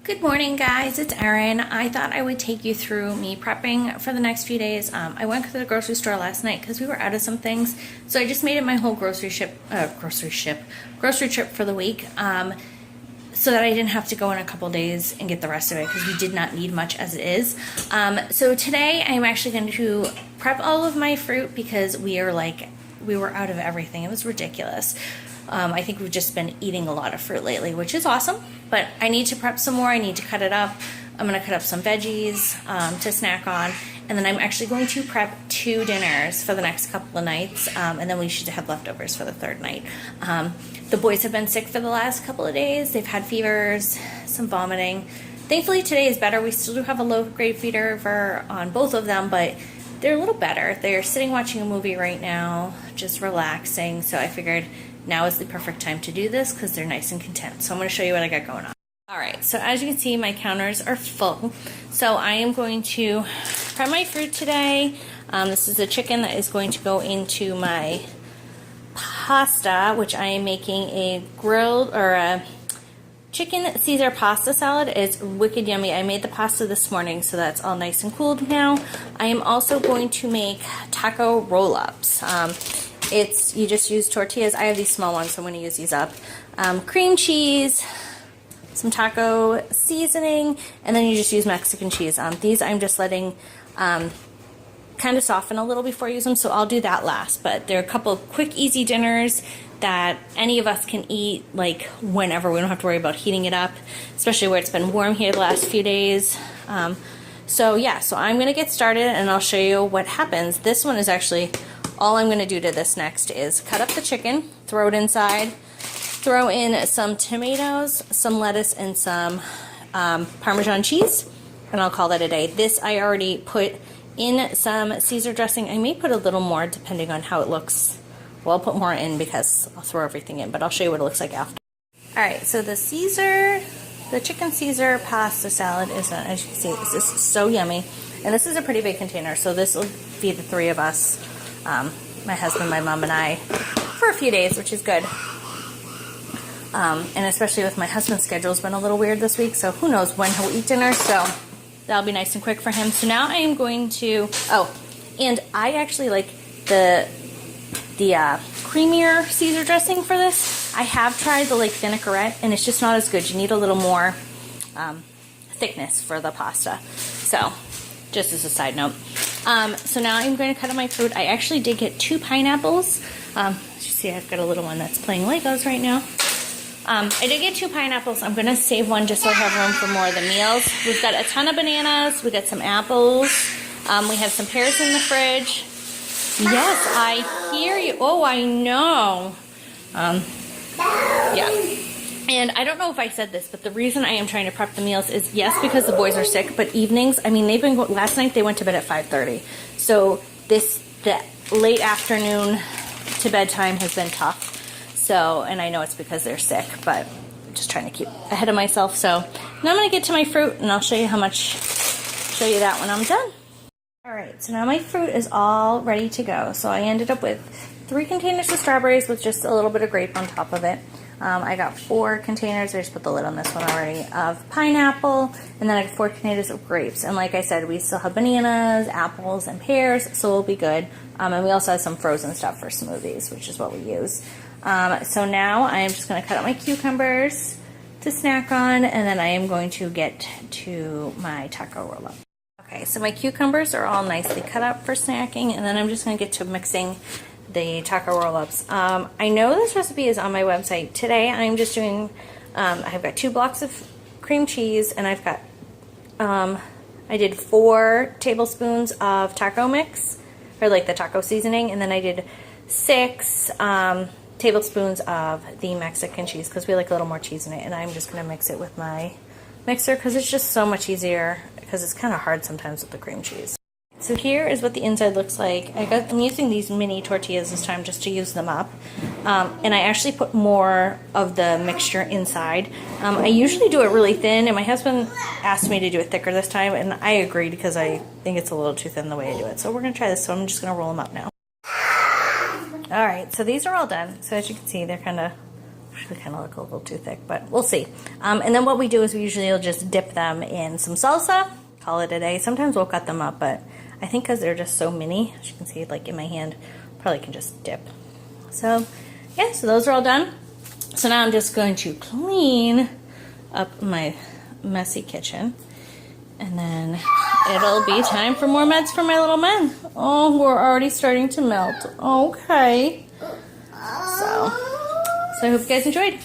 Good morning, guys. It's Erin. I thought I would take you through me prepping for the next few days. I went to the grocery store last night because we were out of some things, so I just made it my whole grocery trip for the week, so that I didn't have to go in a couple days and get the rest of it because we did not need much as it is. So today I'm actually going to prep all of my fruit because we were out of everything. It was ridiculous. I think we've just been eating a lot of fruit lately, which is awesome, but I need to prep some more. I need to cut it up. I'm going to cut up some veggies to snack on, and then I'm actually going to prep 2 dinners for the next couple of nights, and then we should have leftovers for the 3rd night. The boys have been sick for the last couple of days. They've had fevers, some vomiting. Thankfully today is better. We still do have a low-grade fever on both of them, but they're a little better. They're sitting watching a movie right now, just relaxing, so I figured now is the perfect time to do this because they're nice and content. So I'm going to show you what I got going on. Alright, so as you can see, my counters are full. So I am going to prep my fruit today. This is a chicken that is going to go into my pasta, which I am making a grilled or a chicken Caesar pasta salad. It's wicked yummy. I made the pasta this morning, so that's all nice and cooled now. I am also going to make taco roll-ups. You just use tortillas. I have these small ones, so I'm going to use these up. Cream cheese, some taco seasoning, and then you just use Mexican cheese. These I'm just letting kind of soften a little before I use them, so I'll do that last. But they're a couple of quick, easy dinners that any of us can eat like whenever. We don't have to worry about heating it up, especially where it's been warm here the last few days. So I'm going to get started, and I'll show you what happens. This one is actually... all I'm going to do to this next is cut up the chicken, throw it inside, throw in some tomatoes, some lettuce, and some Parmesan cheese, and I'll call that a day. This I already put in some Caesar dressing. I may put a little more depending on how it looks. Well, I'll put more in because I'll throw everything in, but I'll show you what it looks like after. Alright, so the chicken Caesar pasta salad is, as you can see, this is so yummy. And this is a pretty big container, so this will feed the 3 of us. My husband, my mom, and I for a few days, which is good. And especially with my husband's schedule, it's been a little weird this week, so who knows when he'll eat dinner, so that'll be nice and quick for him. So now I am going to, and I actually like the creamier Caesar dressing for this. I have tried the vinaigrette, and it's just not as good. You need a little more thickness for the pasta. So just as a side note. So now I'm going to cut up my fruit. I actually did get 2 pineapples. As you see, I've got a little one that's playing Legos right now. I did get 2 pineapples. I'm going to save one just so I have room for more of the meals. We've got a ton of bananas. We got some apples. We have some pears in the fridge. Yes, I hear you. Oh, I know. Yeah. And I don't know if I said this, but the reason I am trying to prep the meals is, yes, because the boys are sick, but evenings, I mean, last night they went to bed at 5:30. So the late afternoon to bedtime has been tough. So, and I know it's because they're sick, but I'm just trying to keep ahead of myself. So now I'm going to get to my fruit, and I'll show you that when I'm done. All right, so now my fruit is all ready to go. So I ended up with 3 containers of strawberries with just a little bit of grape on top of it. I got 4 containers, I just put the lid on this one already, of pineapple, and then I got 4 containers of grapes. And like I said, we still have bananas, apples, and pears, so we'll be good. And we also have some frozen stuff for smoothies, which is what we use. So now I am just going to cut up my cucumbers to snack on, and then I am going to get to my taco roll-up. Okay, so my cucumbers are all nicely cut up for snacking, and then I'm just going to get to mixing the taco roll-ups. I know this recipe is on my website. Today I'm just doing, I've got 2 blocks of cream cheese, and I've got, I did 4 tablespoons of taco mix, or the taco seasoning, and then I did 6 tablespoons of the Mexican cheese, because we like a little more cheese in it, and I'm just going to mix it with my mixer, because it's just so much easier, because it's kind of hard sometimes with the cream cheese. So here is what the inside looks like. I'm using these mini tortillas this time just to use them up. And I actually put more of the mixture inside. I usually do it really thin, and my husband asked me to do it thicker this time, and I agreed because I think it's a little too thin the way I do it. So we're going to try this, so I'm just going to roll them up now. Alright, so these are all done. So as you can see, they're kind of They kind of look a little too thick, but we'll see. And then what we do is we usually will just dip them in some salsa, call it a day. Sometimes we'll cut them up, but I think because they're just so mini, as you can see, like in my hand, probably can just dip. So yeah, so those are all done. So now I'm just going to clean up my messy kitchen, and then it'll be time for more meds for my little men. Oh, we're already starting to melt. Okay. So I hope you guys enjoyed.